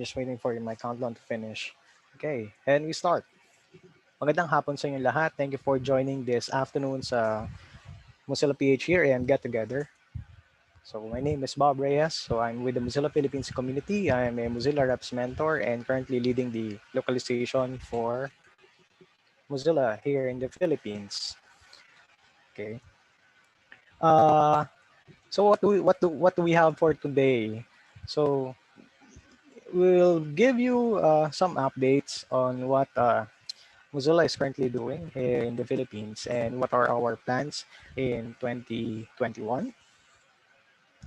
Just waiting for my countdown to finish. Okay, and we start. Magandang hapon sa inyo lahat. Thank you for joining this afternoon sa Mozilla PH here and Get Together. So my name is Bob Reyes. So I'm with the Mozilla Philippines community. I'm a Mozilla Reps mentor and currently leading the localization for Mozilla here in the Philippines. Okay. Uh, so what do we have for today? So we'll give you some updates on what Mozilla is currently doing here in the Philippines and what are our plans in 2021.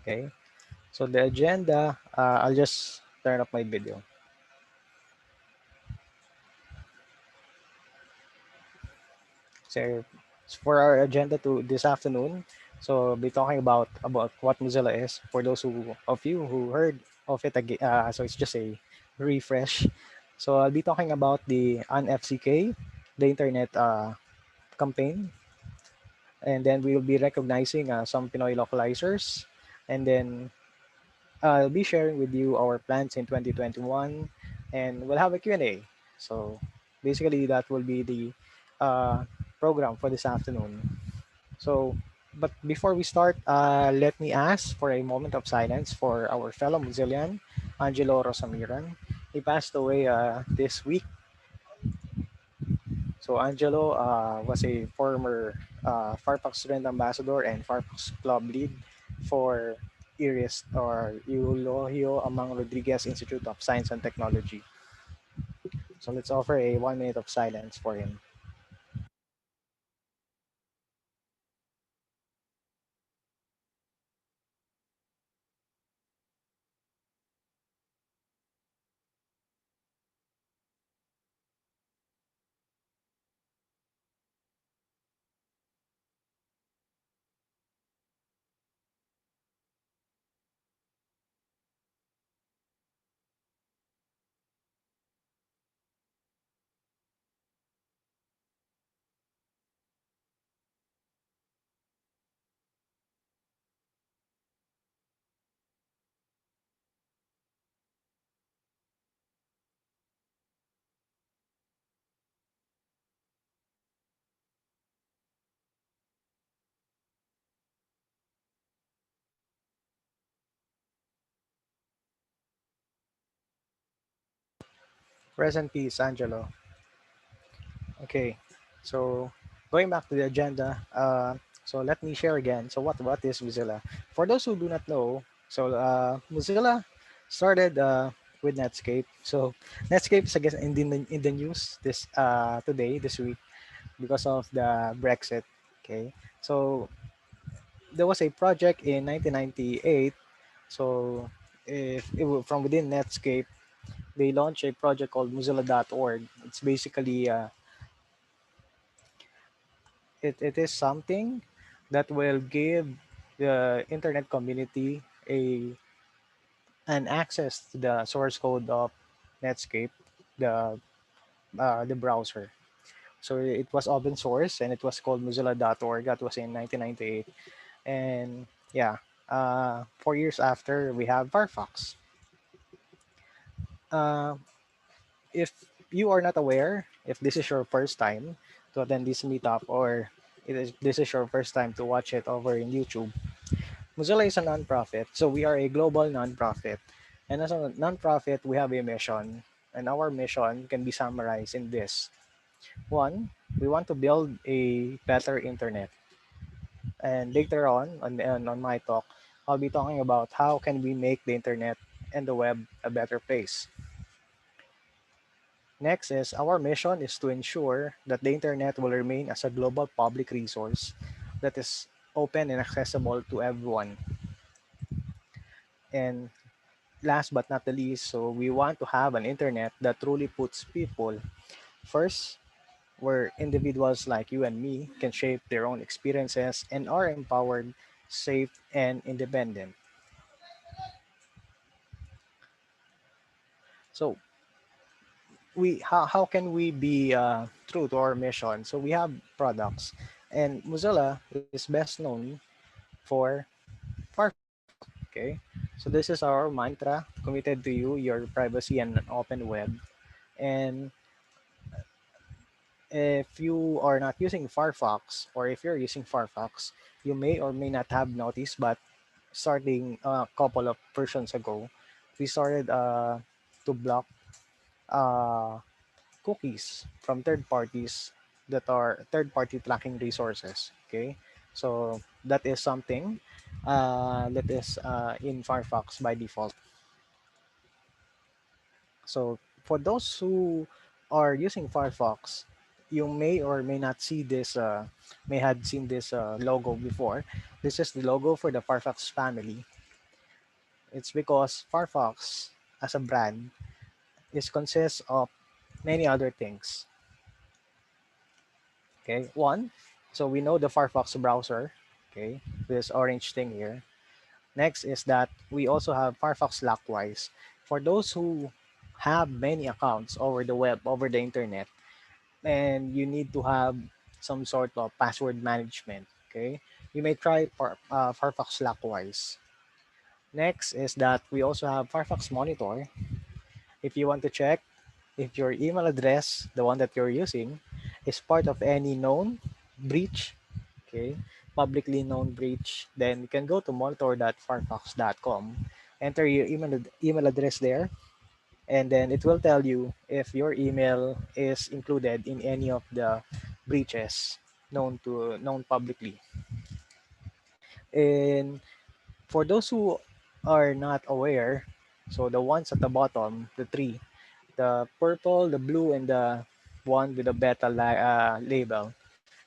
Okay, so the agenda, I'll just turn up my video. So for our agenda to this afternoon, so we'll be talking about what Mozilla is for those of you who heard of it again. So it's just a refresh. So I'll be talking about the UNFCK, the internet campaign, and then we will be recognizing some Pinoy localizers, and then I'll be sharing with you our plans in 2021, and we'll have a Q&A. So basically, that will be the uh, program for this afternoon. So, but before we start, let me ask for a moment of silence for our fellow Mozillian, Angelo Rosamiran. He passed away this week. So Angelo was a former Firefox Student Ambassador and Firefox Club Lead for IRIS or Eulogio Amang Rodriguez Institute of Science and Technology. So let's offer a 1 minute of silence for him. Rest in peace, Angelo. Okay, so going back to the agenda, so let me share again. So what is Mozilla? For those who do not know, so Mozilla started with Netscape. So Netscape is again in the news this week because of the Brexit. Okay, so there was a project in 1998. So if it, from within Netscape, they launched a project called Mozilla.org. It's basically it is something that will give the internet community an access to the source code of Netscape, the the browser. So it was open source and it was called Mozilla.org. That was in 1998. And yeah, 4 years after, we have Firefox. Uh, if you are not aware, if this is your first time to attend this meetup or this is your first time to watch it over in YouTube, Mozilla is a nonprofit. So we are a global nonprofit. And as a nonprofit, we have a mission. And our mission can be summarized in this. One, we want to build a better internet. And later on my talk, I'll be talking about how can we make the internet and the web a better place. Next is our mission is to ensure that the internet will remain as a global public resource that is open and accessible to everyone. And last but not the least, so we want to have an internet that truly puts people first, where individuals like you and me can shape their own experiences and are empowered, safe, and independent. So how can we be true to our mission? So we have products, and Mozilla is best known for Firefox. Okay, So this is our mantra, committed to you, your privacy, and an open web. And if you are not using Firefox, or if you're using Firefox, you may or may not have noticed, but starting a couple of versions ago, we started to block uh, cookies from third parties that are third party tracking resources. Okay, so that is something that is in Firefox by default. So for those who are using Firefox, you may or may not see this, may had seen this logo before. This is the logo for the Firefox family. It's because Firefox as a brand is consists of many other things. Okay, one, so we know the Firefox browser. Okay, this orange thing here. Next is that we also have Firefox Lockwise. For those who have many accounts over the web, over the internet, and you need to have some sort of password management. Okay, you may try Firefox Lockwise. Next is that we also have Firefox Monitor. If you want to check if your email address, the one that you're using, is part of any known breach, okay, publicly known breach, then you can go to monitor.firefox.com, enter your email address there, and then it will tell you if your email is included in any of the breaches known publicly. And for those who are not aware, so the ones at the bottom, the three, the purple, the blue, and the one with the beta label.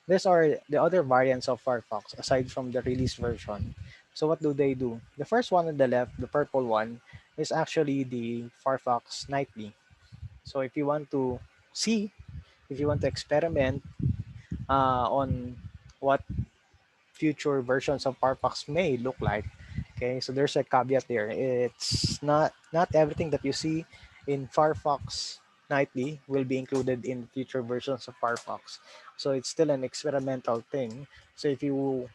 These are the other variants of Firefox aside from the release version. So what do they do? The first one on the left, the purple one, is actually the Firefox Nightly. So if you want to see, if you want to experiment on what future versions of Firefox may look like, okay, so there's a caveat there. It's not everything that you see in Firefox Nightly will be included in future versions of Firefox. So it's still an experimental thing. So if you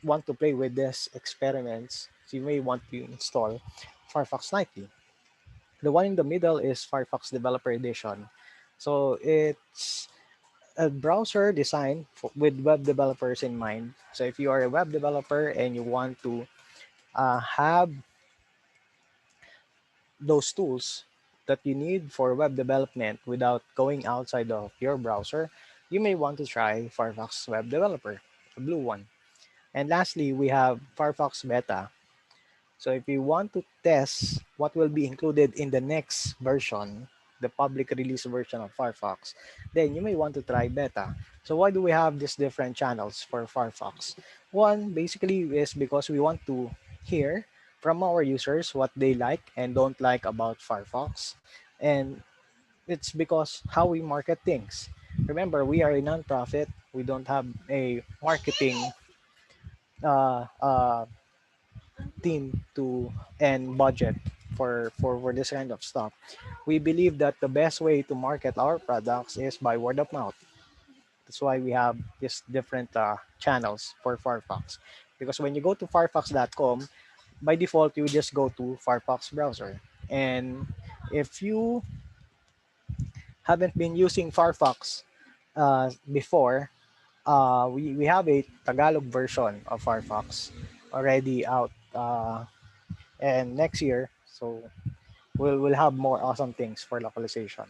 want to play with these experiments, you may want to install Firefox Nightly. The one in the middle is Firefox Developer Edition. So it's a browser designed with web developers in mind. So if you are a web developer and you want to have those tools that you need for web development without going outside of your browser, you may want to try Firefox Web Developer, the blue one. And lastly, we have Firefox Beta. So if you want to test what will be included in the next version, the public release version of Firefox, then you may want to try beta. So why do we have these different channels for Firefox? One, basically, is because we want to hear from our users what they like and don't like about Firefox. And it's because how we market things. Remember, we are a nonprofit. We don't have a marketing uh, uh, team to and budget for this kind of stuff. We believe that the best way to market our products is by word of mouth. That's why we have these different channels for Firefox. Because when you go to firefox.com, by default, you just go to Firefox browser. And if you haven't been using Firefox before, we have a Tagalog version of Firefox already out. And next year, so we'll have more awesome things for localization.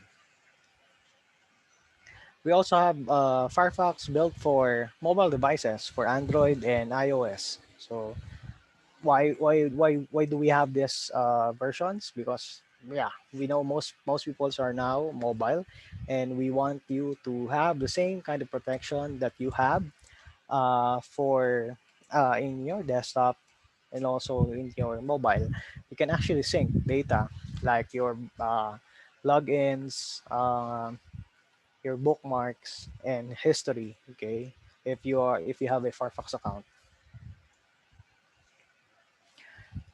We also have Firefox built for mobile devices for Android and iOS. So why do we have these versions? Because yeah, we know most people are now mobile, and we want you to have the same kind of protection that you have for in your desktop and also in your mobile. You can actually sync data like your logins, your bookmarks, and history. Okay, if you have a Firefox account.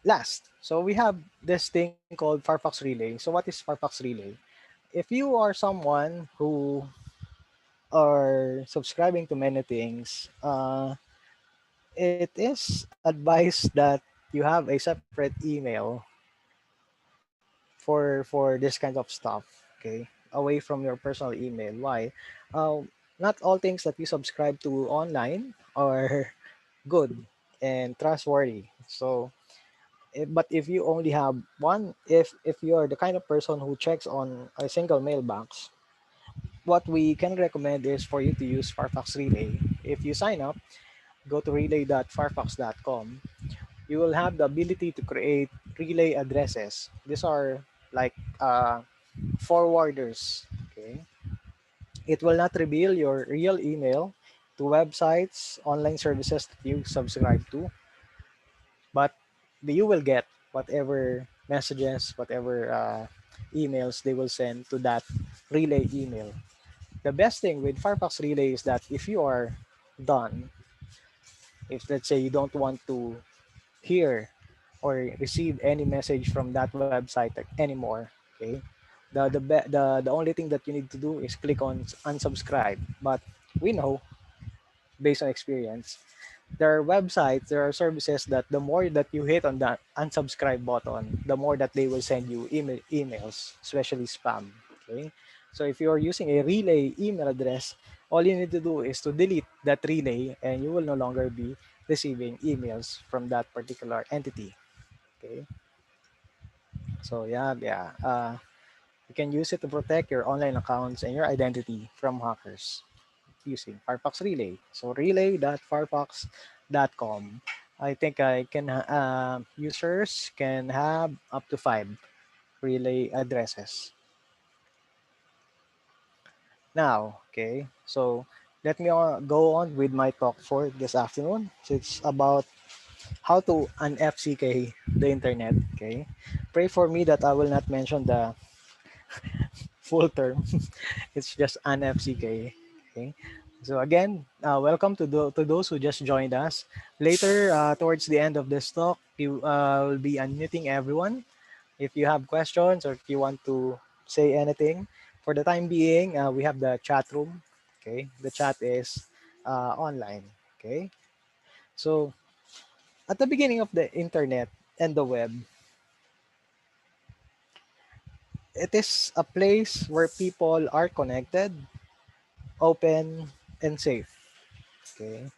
Last, so we have this thing called Firefox Relay. So what is Firefox Relay? If you are someone who are subscribing to many things, it is advised that you have a separate email for this kind of stuff, okay, away from your personal email. Why? Not all things that you subscribe to online are good and trustworthy. So but if you only have one, if you're the kind of person who checks on a single mailbox, what we can recommend is for you to use Firefox Relay. If you sign up, go to relay.firefox.com. You will have the ability to create relay addresses. These are like forwarders. Okay, it will not reveal your real email to websites, online services that you subscribe to, but you will get whatever messages, whatever emails they will send to that relay email. The best thing with Firefox Relay is that if you are done, if let's say you don't want to hear or receive any message from that website anymore, okay, the only thing that you need to do is click on unsubscribe. But we know, based on experience, there are websites, there are services that the more that you hit on that unsubscribe button, the more that they will send you emails, especially spam. Okay. So if you're using a relay email address, all you need to do is to delete that relay and you will no longer be receiving emails from that particular entity. Okay. So you can use it to protect your online accounts and your identity from hackers using Firefox Relay. So relay.firefox.com. I think users can have up to 5 relay addresses. Now, okay, so let me go on with my talk for this afternoon. So it's about how to un-FCK the internet. Okay, pray for me that I will not mention the full term. It's just un-FCK. Okay. So again, welcome to those who just joined us. Later, towards the end of this talk, you will be unmuting everyone. If you have questions or if you want to say anything, for the time being, we have the chat room. Okay, the chat is online. Okay, so at the beginning of the internet and the web, it is a place where people are connected, open, and safe. Okay.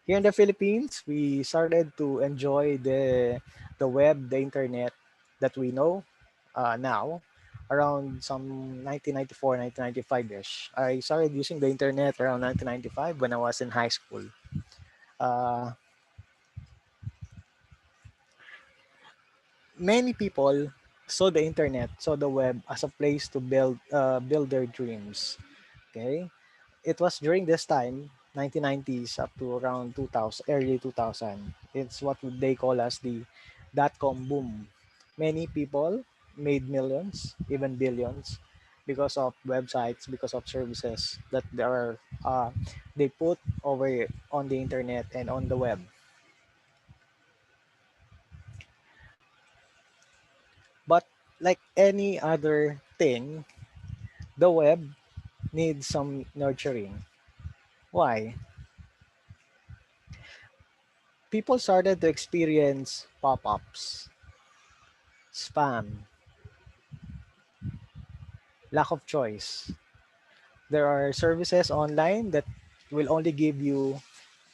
Here in the Philippines, we started to enjoy the web, the internet that we know now around some 1994, 1995-ish. I started using the internet around 1995 when I was in high school. Uh, Many people saw the internet, saw the web as a place to build their dreams. Okay, it was during this time, 1990s up to around 2000, early 2000. It's what they call as the dot-com boom. Many people made millions, even billions, because of websites, because of services that they put over on the internet and on the web. But like any other thing, the web needs some nurturing. Why? People started to experience pop-ups, spam, lack of choice. There are services online that will only give you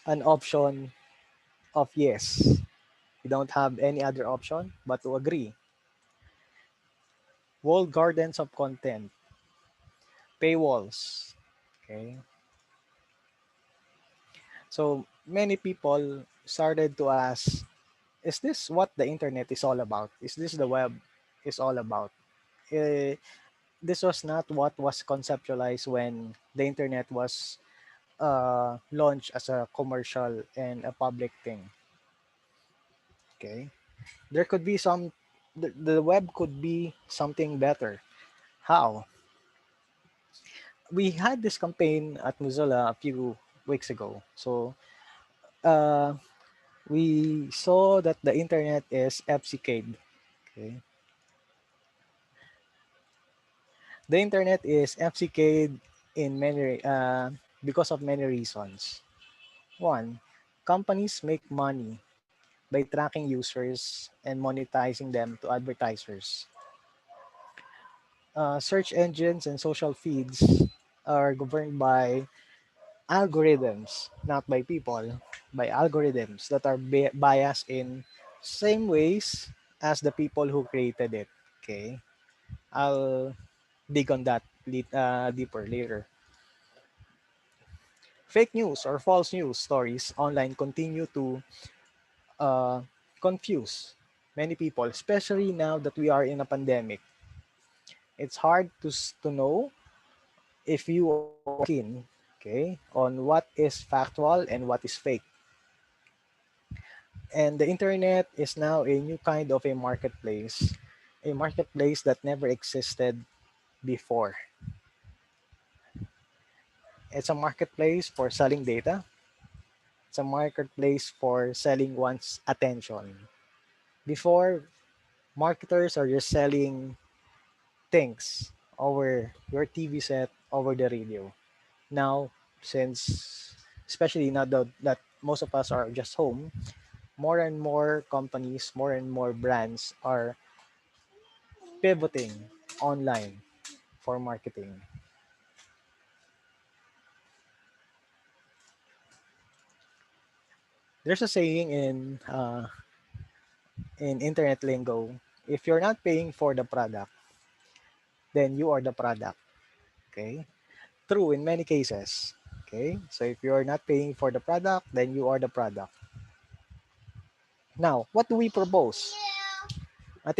an option of yes. You don't have any other option but to agree. Walled gardens of content, paywalls. Okay. So many people started to ask, is this what the internet is all about? Is this the web is all about? Eh, this was not what was conceptualized when the internet was launched as a commercial and a public thing. Okay, there could be the web could be something better. How? We had this campaign at Mozilla a few weeks ago. So uh, we saw that the internet is FCK'd. Okay, the internet is FCK'd in many because of many reasons. One, companies make money by tracking users and monetizing them to advertisers. Search engines and social feeds are governed by algorithms, not by people, by algorithms that are biased in same ways as the people who created it. Okay, I'll dig on that deeper later. Fake news or false news stories online continue to uh, confuse many people, especially now that we are in a pandemic. It's hard to know if you are keen, okay, on what is factual and what is fake. And the internet is now a new kind of a marketplace that never existed before. It's a marketplace for selling data. It's a marketplace for selling one's attention. Before, marketers are just selling things over your TV set, over the radio. Now, since especially now that most of us are just home, more and more companies, more and more brands are pivoting online for marketing. There's a saying in internet lingo: if you're not paying for the product, then you are the product. Okay, true in many cases. Okay, so if you're not paying for the product, then you are the product. Now, what do we propose? At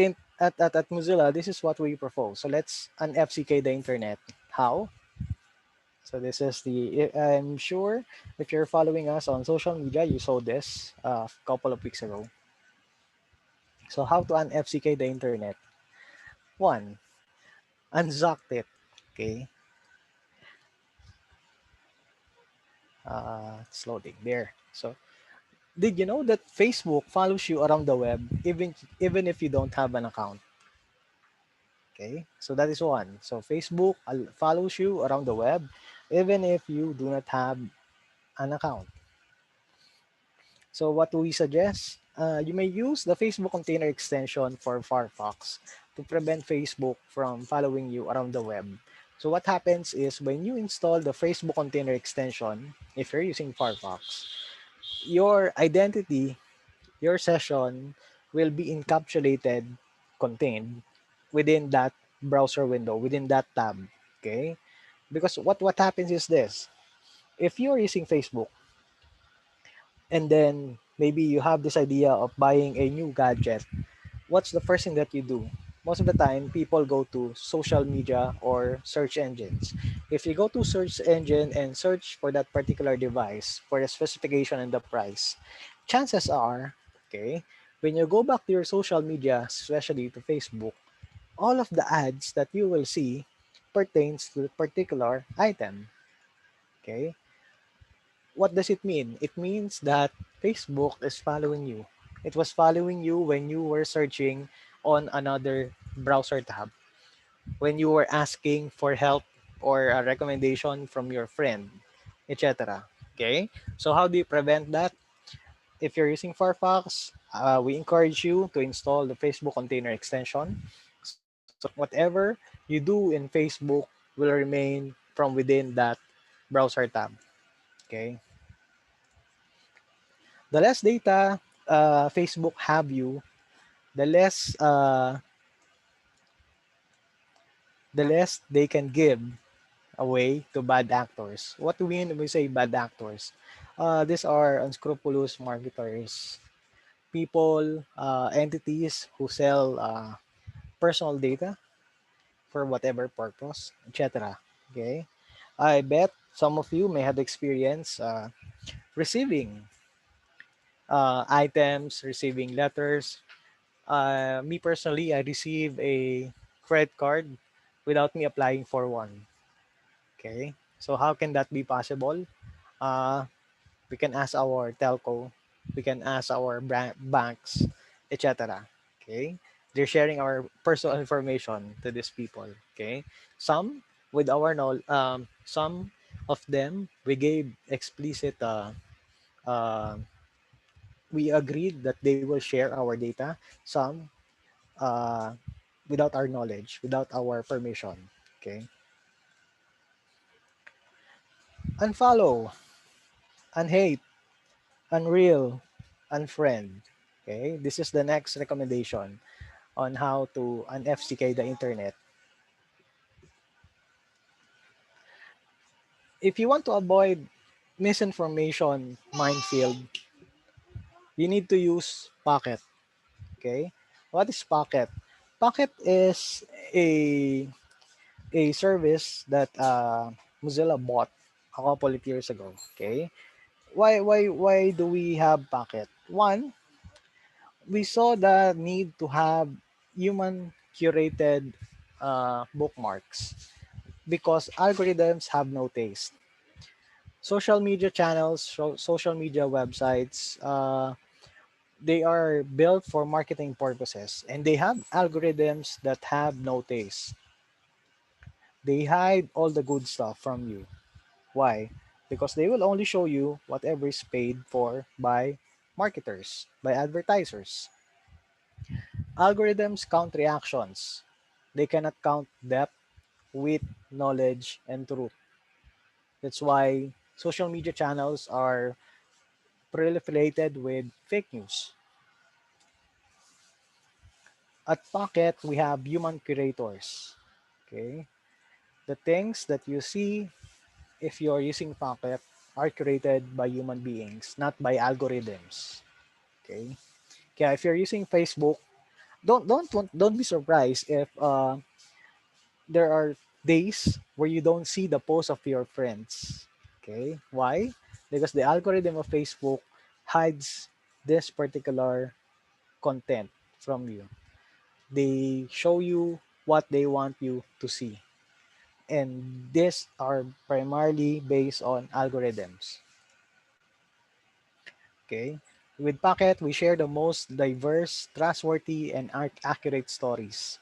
Mozilla, this is what we propose. So let's un-FCK the internet. How? So this is I'm sure if you're following us on social media, you saw this a couple of weeks ago. So how to un-FCK the internet? One, unzocked it. Okay, it's loading there. So did you know that Facebook follows you around the web even if you don't have an account? Okay, so that is one. So Facebook follows you around the web even if you do not have an account. So what do we suggest? You may use the Facebook container extension for Firefox to prevent Facebook from following you around the web. So what happens is when you install the Facebook container extension, if you're using Firefox, your identity, your session will be encapsulated, contained within that browser window, within that tab. Okay? Because what happens is this. If you're using Facebook, and then maybe you have this idea of buying a new gadget, what's the first thing that you do? Most of the time, people go to social media or search engines. If you go to search engine and search for that particular device, for the specification and the price, chances are, okay, when you go back to your social media, especially to Facebook, all of the ads that you will see pertains to the particular item. Okay, what does it mean? It means that Facebook is following you. It was following you when you were searching on another browser tab, when you were asking for help or a recommendation from your friend, etc. Okay? So how do you prevent that? If you're using Firefox, we encourage you to install the Facebook container extension. So whatever you do in Facebook will remain from within that browser tab. Okay? The less data Facebook have you, the less uh, the less they can give away to bad actors. What do we mean when we say bad actors? These are unscrupulous marketers, people, entities who sell personal data for whatever purpose, etc. Okay, I bet some of you may have experienced receiving items, receiving letters. Me personally, I received a credit card without me applying for one. Okay, so how can that be possible? Uh, we can ask our telco, we can ask our banks, etc. Okay, they're sharing our personal information to these people. Okay, some with our knowledge, some of them we gave explicit uh, we agreed that they will share our data, some uh, without our knowledge, without our permission. Okay. Unfollow, unhate, unreal, unfriend. Okay. This is the next recommendation on how to un-FCK the internet. If you want to avoid misinformation minefield, you need to use Pocket. Okay. What is Pocket? Pocket is a a service that Mozilla bought a couple of years ago. Okay. Why do we have Pocket? One, we saw the need to have human curated bookmarks because algorithms have no taste. Social media channels, social media websites, they are built for marketing purposes and they have algorithms that have no taste. They hide all the good stuff from you. Why? Because they will only show you whatever is paid for by marketers, by advertisers. Algorithms count reactions. They cannot count depth, wit, knowledge, and truth. That's why social media channels are proliferated with fake news. At Pocket, we have human curators. Okay? The things that you see if you're using Pocket are created by human beings, not by algorithms. Okay? Kaya if you're using Facebook, don't be surprised if there are days where you don't see the post of your friends. Okay? Why? Because the algorithm of Facebook hides this particular content from you. They show you what they want you to see. And these are primarily based on algorithms. Okay. With Pocket, we share the most diverse, trustworthy, and accurate stories.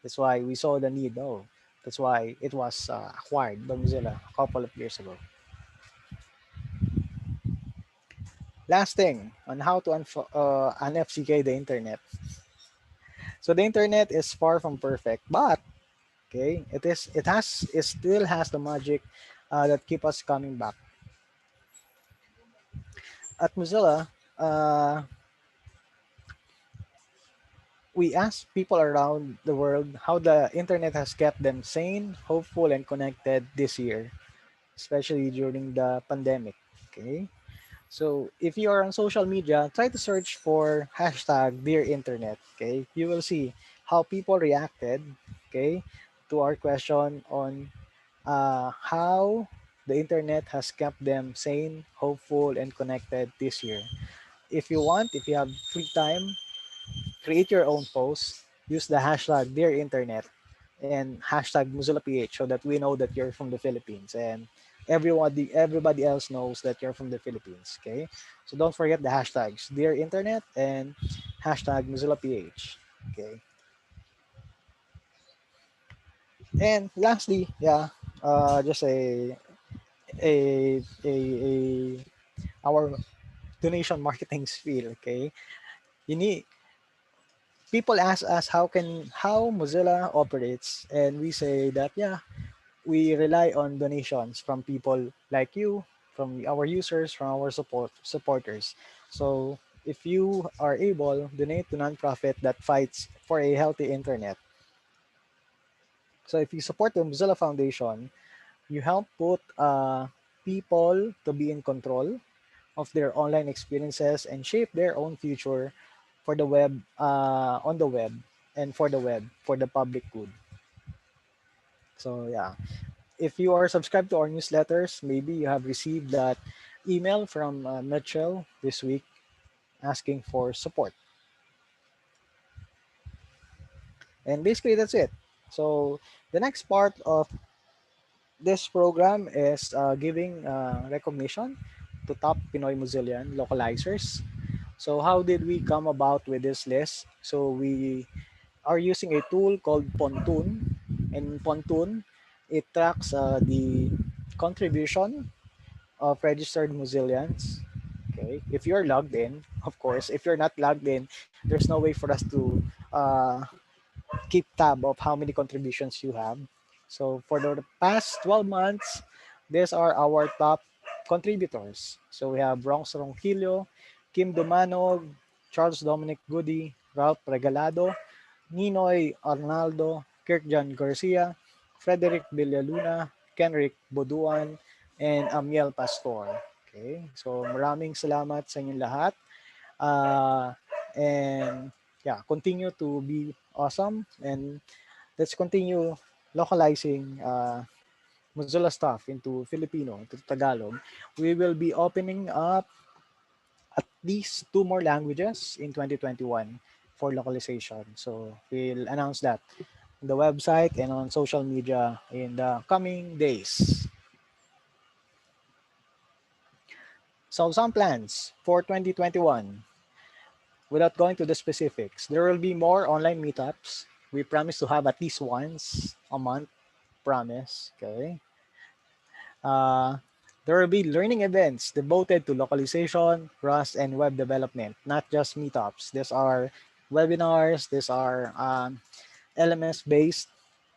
That's why we saw the need. Oh, that's why it was acquired by Mozilla a couple of years ago. Last thing on how to un-FCK the internet. So the internet is far from perfect, but okay, it still has the magic that keep us coming back. At Mozilla, uh, we asked people around the world how the internet has kept them sane, hopeful, and connected this year, especially during the pandemic. Okay. So if you are on social media, try to search for hashtag Dear Internet. Okay. You will see how people reacted, okay, to our question on how the internet has kept them sane, hopeful, and connected this year. If you want, if you have free time, create your own post, use the hashtag Dear Internet and hashtag MozillaPH so that we know that you're from the Philippines and everybody else knows that you're from the Philippines. Okay, so don't forget the hashtags Dear Internet and hashtag MozillaPH. Okay, and lastly, yeah, just a our donation marketing spiel. Okay, you need people ask us how Mozilla operates, and we say that yeah, we rely on donations from people like you, from our users, from our supporters. So if you are able, donate to nonprofit that fights for a healthy internet. So if you support the Mozilla Foundation, you help put people to be in control of their online experiences and shape their own future for the web, on the web, and for the web, for the public good. So yeah, if you are subscribed to our newsletters, maybe you have received that email from Mitchell this week asking for support. And basically, that's it. So the next part of this program is giving recognition to top Pinoy Mozillian localizers. So how did we come about with this list? So we are using a tool called Pontoon. And Pontoon, it tracks the contribution of registered Mozillians. Okay, if you're logged in, of course. If you're not logged in, there's no way for us to keep tab of how many contributions you have. So for the past 12 months, these are our top contributors. So we have Bronx Ronquillo, Kim Dumanog, Charles Dominic Goody, Ralph Regalado, Ninoy Arnaldo, Kirkjan Garcia, Frederick Villaluna, Kenrick Boduan, and Amiel Pastor. Okay, so maraming salamat sa inyong lahat. And yeah, continue to be awesome, and let's continue localizing Mozilla stuff into Filipino, into Tagalog. We will be opening up at least 2 more languages in 2021 for localization. So we'll announce that on the website and on social media in the coming days. So some plans for 2021. Without going to the specifics, there will be more online meetups. We promise to have at least once a month, promise, okay? There will be learning events devoted to localization, Rust, and web development, not just meetups. These are webinars, these are LMS-based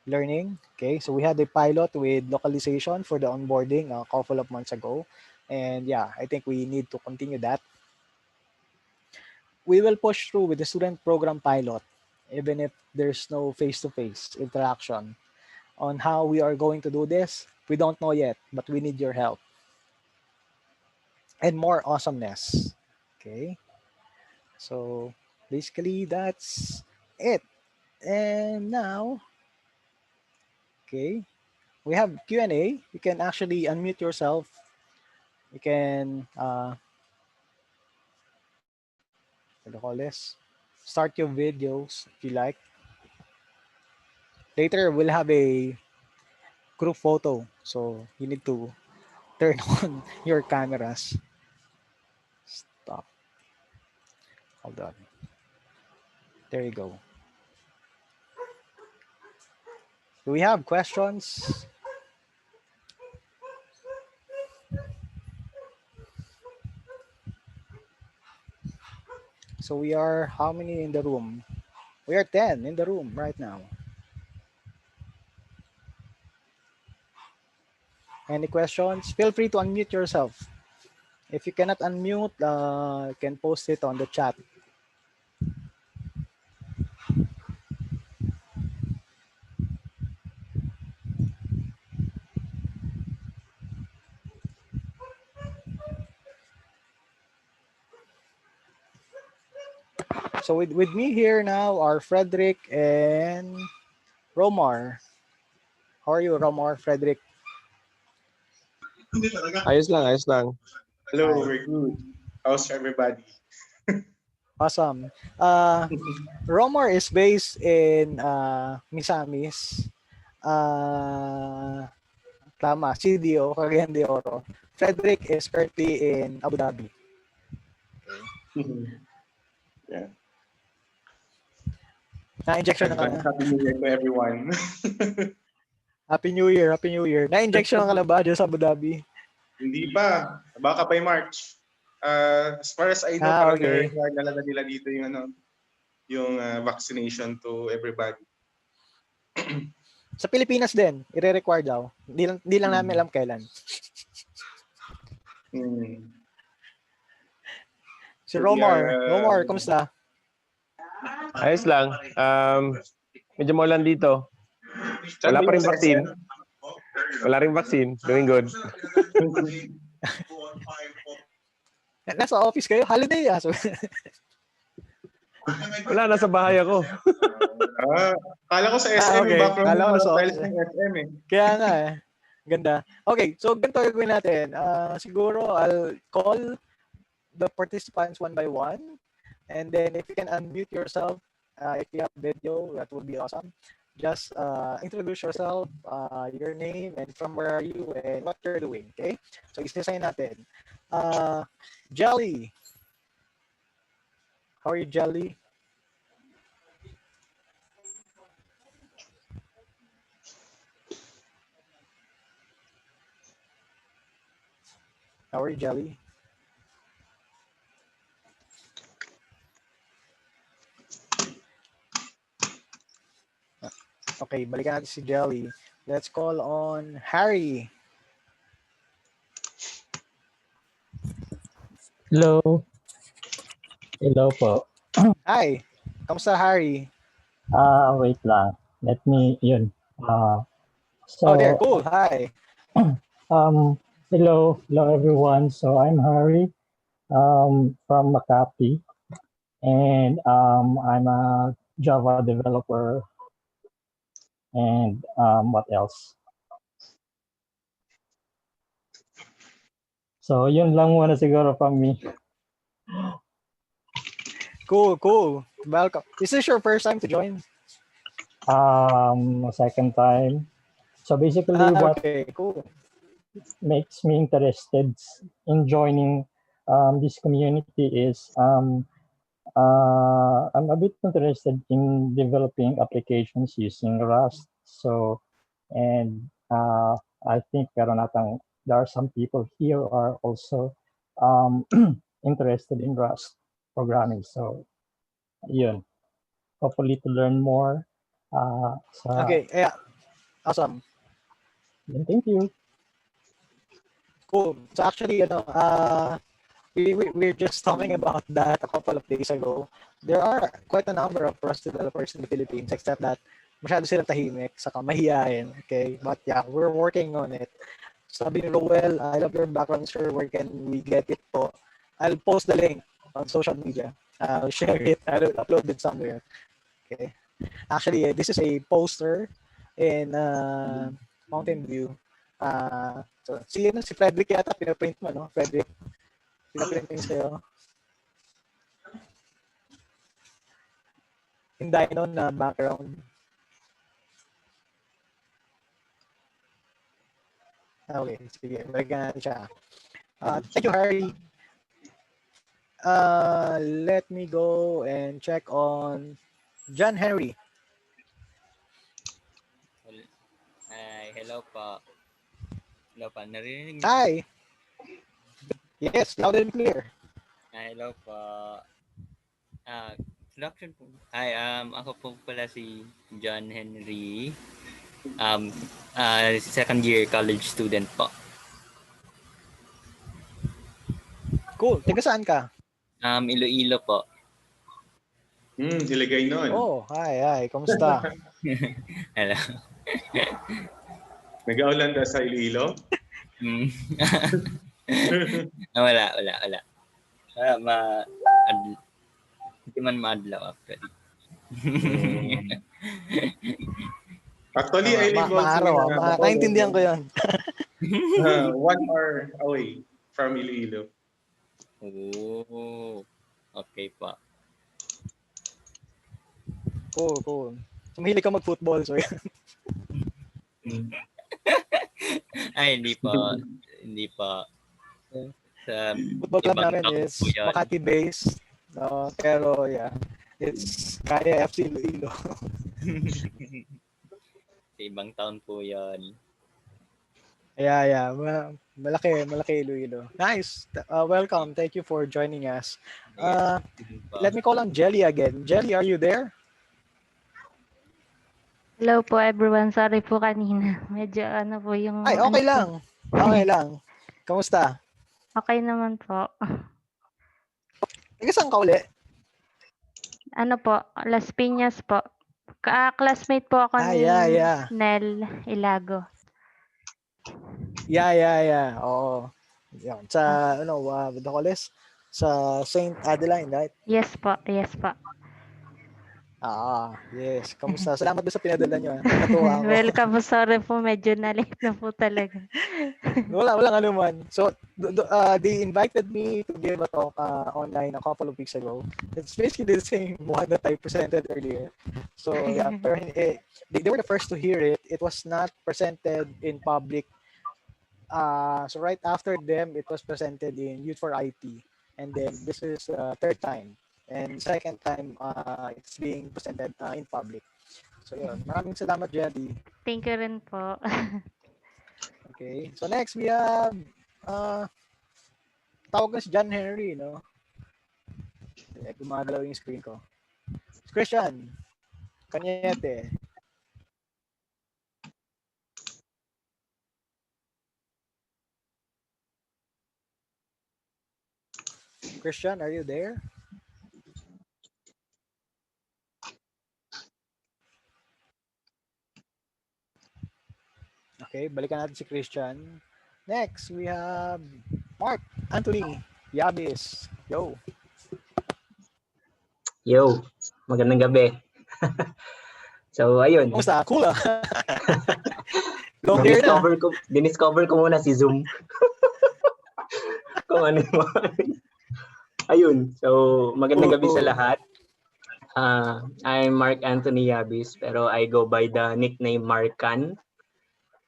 learning, okay? So we had a pilot with localization for the onboarding a couple of months ago. And yeah, I think we need to continue that. We will push through with the student program pilot, even if there's no face-to-face interaction. On how we are going to do this, we don't know yet, but we need your help. And more awesomeness. Okay. So basically that's it. And now, okay, we have Q&A. You can actually unmute yourself. You can, what do you call this? Start your videos if you like. Later, we'll have a group photo. So you need to turn on your cameras. Stop. Hold on. There you go. Do we have questions? So we are how many in the room? We are 10 in the room right now. Any questions? Feel free to unmute yourself. If you cannot unmute, you can post it on the chat. So with me here now are Frederick and Romar. How are you, Romar, Frederick? Ayos lang, ayos lang. Hello, Hi. we're good. How's everybody? Awesome. Romar is based in Misamis. Tama, CDO, Cagayan de Oro. Frederick is currently in Abu Dhabi. Yeah. Na-injection na Advance Happy New Year to everyone. Happy New Year, Happy New Year. Na-injection ka na ba dyan sa Abu Dhabi? Hindi pa. Baka by March. As far as I know, parang Okay. nire-require na lang nila dito yung vaccination to everybody. Sa Pilipinas din, i-require daw. Hindi lang namin alam kailan. Si Romar. Romar, kumusta? Ayos lang. Medyo maulan dito. Wala pa rin vaccine. Wala rin vaccine. Doing good. Nasa office kayo? Holiday ah. So, Wala, nasa bahay ako. Kala ko sa SM okay. yung background Kala ko ng nasa mga tiles office. ng SM eh. Kaya nga eh. Ganda. Okay, so ganito gagawin natin. Siguro I'll call the participants one by one. And then if you can unmute yourself, if you have video, that would be awesome. Just introduce yourself, your name, and from where are you, and what you're doing, okay? So isa-sign natin. Jelly. How are you, Jelly? How are you, Jelly? Okay, balikan natin si Jelly. Let's call on Harry. Hello. Hello po. Hi. Kamusta, Harry? Wait lang. Let me, yun. Oh, there. So, Cool. Hi. hello. Hello, everyone. So, I'm Harry from Makati, and I'm a Java developer. And what else? So, yun lang muna siguro from me. Cool. Welcome. Is this your first time to join? Second time. So, basically, what Okay, cool. makes me interested in joining this community is I'm a bit interested in developing applications using Rust. So, and I think there are some people here who are also um, interested in Rust programming. So, yun. Hopefully to learn more. Okay, yeah. Awesome. Thank you. Cool. So actually, we're just talking about that a couple of days ago. There are quite a number of Rust developers in the Philippines, except that masyado silang tahimik, saka mahihain. Okay, but yeah, we're working on it. Sabi ni Rowell, I love your background, sir. Where can we get it po? I'll post the link on social media. I'll share it. I'll upload it somewhere. Okay. Actually, this is a poster in Mountain View. So, si Frederick yata, pinaprint mo, no? Frederick, pinaprint mo sa'yo. Hindi nun na background. Okay, sige. Balikan natin siya. Thank you, Harry. Let me go and check on John Henry. Hi, hello po. Hello po, narinig niyo? Hi. Yes, loud and clear. Hello po. Introduction po. Hi, ako po pala si John Henry. Second year college student po. Cool. Taga saan ka? Iloilo po. Ilagay nun. Oh, hi. Kamusta? Hello. Nag-aulan daw sa Iloilo? Wala. Hindi man maadlaw actually. Actually, I live also Maaraw. in Bacolod. Naintindihan ko yun. 1 hour away from Iloilo. Oh, okay po. Cool. So, mahilig ka mag-football. So, Ay, hindi po. Hindi po. Sa football club ibang namin town is po yun. Makati based. Pero yeah, it's Kaya FC Iloilo. Sa ibang town po yun. Yeah. Malaki Iloilo. Nice. Welcome. Thank you for joining us. Let me call on Jelly again. Jelly, are you there? Hello po everyone. Sorry po kanina. Medyo po yung... Ay, okay lang. Okay lang. Kamusta? Okay naman po. Taga saan ka uli? Po, Las Piñas po. Classmate po ako ni Yeah. Nel Ilago. Yeah. Oo. Yan. Sa, what do you call this? Sa St. Adeline, right? Yes po. Yes. Kamusta? Salamat doon sa pinadala nyo. Natuwa ako. Welcome po. Sorry po. Medyo na-late na po talaga. Walang anuman. So, they invited me to give a talk online a couple of weeks ago. It's basically the same one that I presented earlier. So, yeah, pero, they were the first to hear it. It was not presented in public. So right after them, it was presented in Youth for IT. And then this is third time. And second time, it's being presented in public. So yun, maraming salamat, Jelly. Thank you rin po. Okay, so next we have, tawag na si John Henry, no? Gumagalaw yung screen ko. Christian Cañete. Christian, are you there? Okay, balikan natin si Christian. Next, we have Mark Anthony Yabis. Yo. Yo, magandang gabi. So, ayun. Kumusta? Cool ah. Long hair na. Diniscover ko muna si Zoom. Kung ano yung ayun. So, magandang gabi sa lahat. I'm Mark Anthony Yabis, pero I go by the nickname Markan.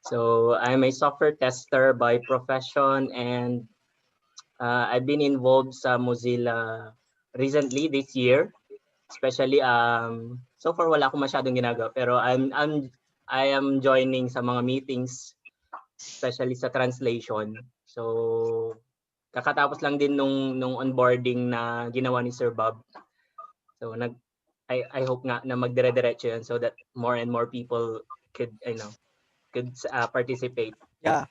So, I'm a software tester by profession, and I've been involved sa Mozilla recently this year. Especially so far wala akong masyadong ginagawa, pero I am joining sa mga meetings, especially sa translation. So kakatapos lang din nung onboarding na ginawa ni Sir Bob. So I hope nga na magdire-diretso yun so that more and more people could participate. Yeah.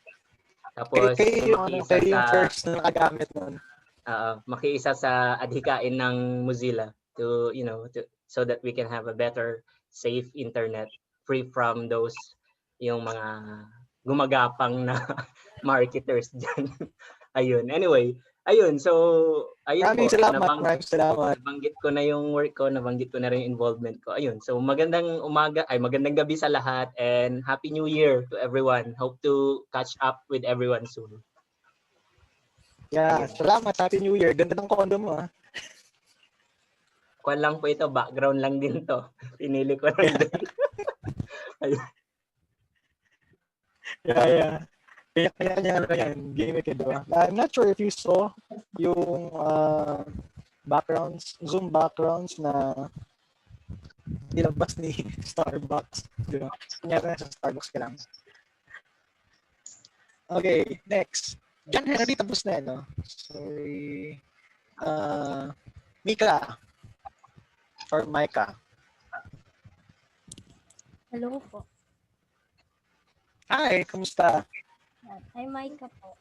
Tapos kayo yung first na nakagamit nun. Makiisa sa adhikain ng Mozilla to so that we can have a better safe internet free from those yung mga gumagapang na marketers dyan. Ayun. So, ayun Maraming po. salamat. Nabanggit ko na yung work ko, nabanggit ko na rin yung involvement ko. Ayun. So, magandang gabi sa lahat, and Happy New Year to everyone. Hope to catch up with everyone soon. Yeah, salamat. Happy New Year. Ganda ng condo mo ah. Kuwan lang po ito, background lang din to. Pinili ko lang din. Yeah. Kaya yan, gimmick ito. I'm not sure if you saw yung Zoom backgrounds na nilabas ni Starbucks. Diba? Kanya sa Starbucks ka lang. Okay, next. John Henry, tapos na no? Sorry. Mika. Or Micah. Hello po. Hi, kamusta? Ay, Micah po.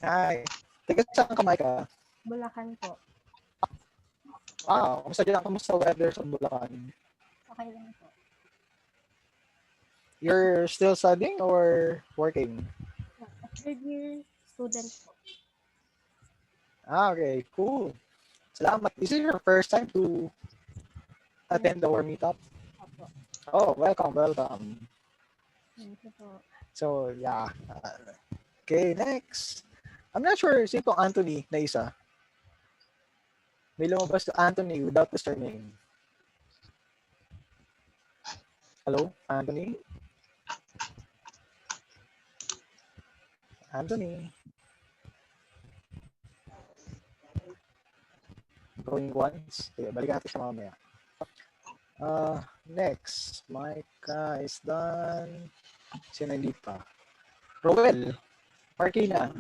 Hi. Taga saan ka, Micah? Bulacan po. Wow, kamusta weather sa Bulacan? Okay lang po. You're still studying or working? Third year student po. Okay, cool. Salamat. Is it your first time to attend our meetup? Opo. Oh, welcome. Thank you po. So, yeah. Okay, next. I'm not sure sino tong Anthony na isa. May lumabas to Anthony without the surname. Hello, Anthony? Anthony? Going once. Okay, balikan natin siya mamaya. Next. Micah is done. Sino hindi pa? Roel. Markina.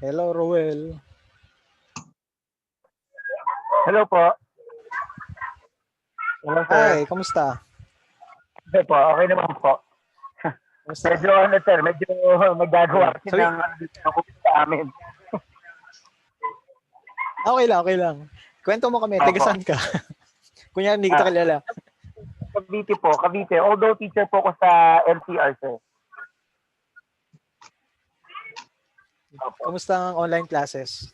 Hello, Roel. Hello po. Hello, sir. Hi, kamusta? Okay po, okay naman po. Kamusta? Medyo magagawa kasi ng sa amin. Okay lang. Kwento mo kami, taga saan ka? Kunya hindi kita kilala. Cavite. Although teacher po ko sa NCR, sir. Kamusta ang online classes?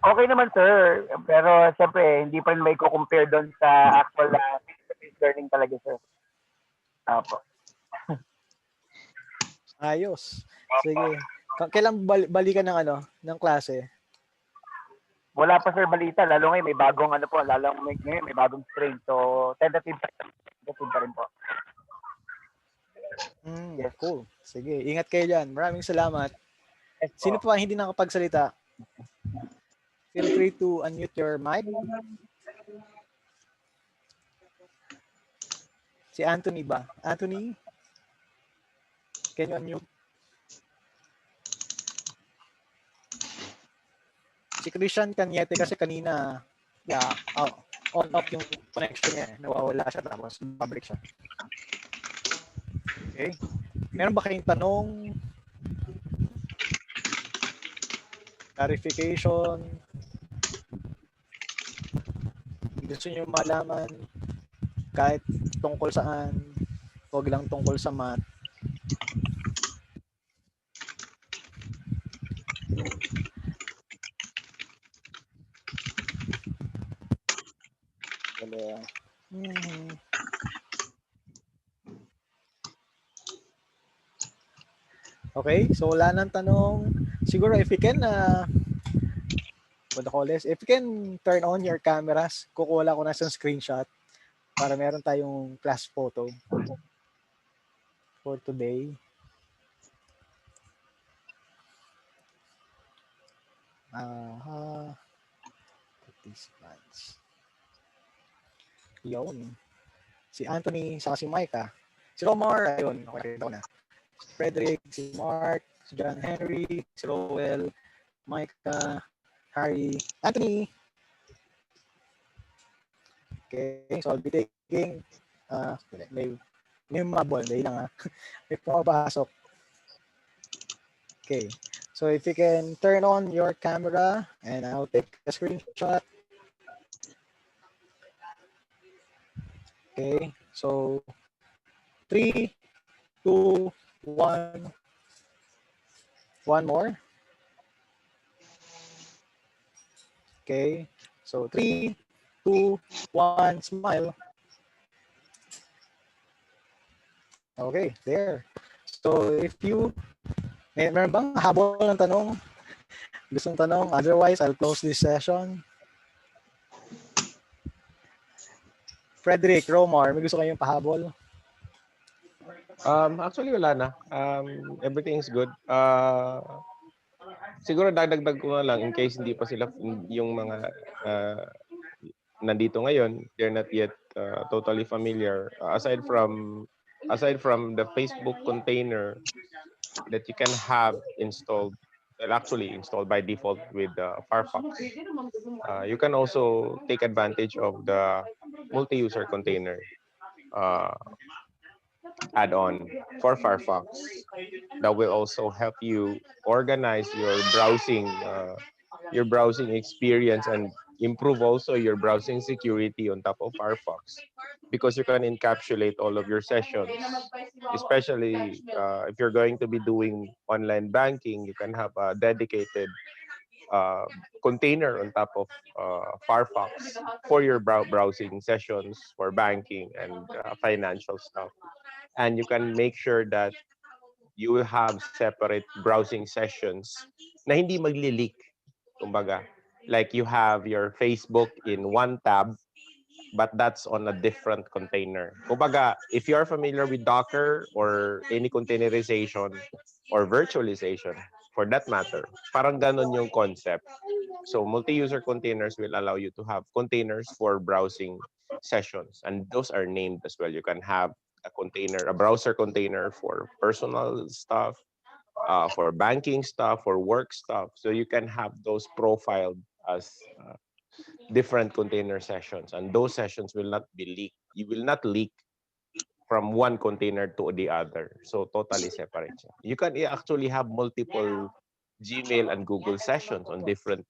Okay naman, sir. Pero siyempre, hindi pa rin may compare doon sa actual face-to-face learning talaga, sir. Opo. Ayos. Sige. Kailan balikan ng klase? Wala pa, sir, balita. Lalo ngayon may bagong may bagong strain. So, tentative pa rin po. Yes. Cool. Sige, ingat kayo dyan. Maraming salamat. Sino pa hindi nakapagsalita? Feel free to unmute your mic. Si Anthony ba? Anthony? Can you unmute? Si Christian Cañete kasi kanina, on off yung connection niya. Nawawala siya tapos babalik siya. Okay? Meron ba kayong tanong? Clarification? Gusto niyo malaman kahit tungkol saan? Huwag lang tungkol sa math. Okay, so wala nang tanong. Siguro if you can, what do you call this? If you can turn on your cameras, kukuha ko na sa screenshot para meron tayong class photo for today. Participants. Yun. Si Anthony, saka si Micah. Si Romar, ayun, okay, ito na. Si Frederick, si Mark, si John Henry, si Rowell, Micah, Harry, Anthony. Okay, so I'll be taking, may mabol, dahil lang ha. May pumapasok. Okay, so if you can turn on your camera and I'll take a screenshot. Okay, so 3, 2, 1. One more. Okay, so 3, 2, 1, smile. Okay, there. So if you, meron bang habol ng tanong? Gustong tanong? Otherwise, I'll close this session. Frederick, Romar, may gusto kayong pahabol? Actually, wala na. Everything is good. Siguro dagdag ko na lang in case hindi pa sila yung mga nandito ngayon, they're not yet totally familiar. Aside from the Facebook container that you can have installed, well, actually installed by default with Firefox, you can also take advantage of the multi-user container add-on for Firefox that will also help you organize your browsing experience and improve also your browsing security on top of Firefox, because you can encapsulate all of your sessions, especially if you're going to be doing online banking. You can have a dedicated container on top of Firefox for your browsing sessions for banking and financial stuff. And you can make sure that you will have separate browsing sessions na hindi magli-leak. Kumbaga, like you have your Facebook in one tab, but that's on a different container. Kumbaga, if you are familiar with Docker or any containerization or virtualization, for that matter, parang ganon yung concept. So multi-user containers will allow you to have containers for browsing sessions, and those are named as well. You can have a browser container for personal stuff, for banking stuff, for work stuff. So you can have those profiled as different container sessions, and those sessions will not be leaked. You will not leak from one container to the other. So totally separate siya. You can actually have multiple Gmail and Google sessions on different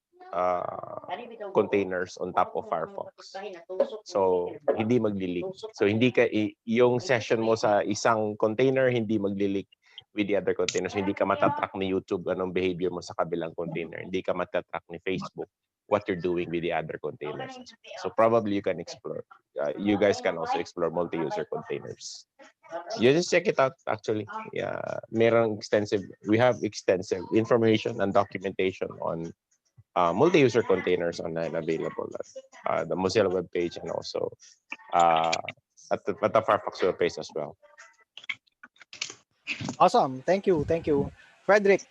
containers on top of Firefox. So hindi magli-leak. So hindi ka yung session mo sa isang container hindi magli-leak with the other containers. Hindi ka matatrack ni YouTube anong behavior mo sa kabilang container. Hindi ka matatrack ni Facebook what you're doing with the other containers. So probably you can explore. You guys can also explore multi-user containers. You just check it out. Actually, yeah, we have extensive information and documentation on multi-user containers online available at the Mozilla webpage and also at the Firefox webpage as well. Awesome. Thank you. Thank you. Frederick.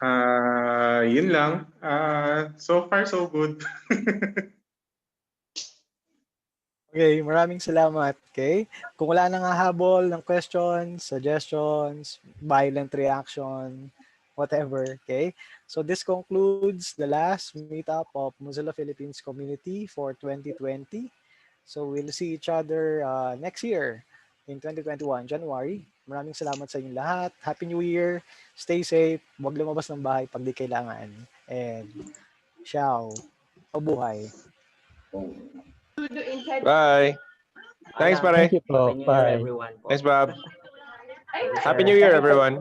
Yun lang. So far, so good. Okay, maraming salamat. Okay? Kung wala nang hahabol ng questions, suggestions, violent reaction, whatever, okay? So this concludes the last meetup of Mozilla Philippines community for 2020. So we'll see each other next year in 2021, January. Maraming salamat sa inyong lahat. Happy New Year. Stay safe. Huwag lumabas ng bahay pag di kailangan. And ciao. Mabuhay. Bye. Thanks, pare. Thank you po. Happy New Year, Bye. everyone po. Thanks, Bob. Thank you, Happy sir. New Year, everyone.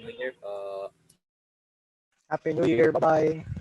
New Year po. Happy New Year. Bye-bye.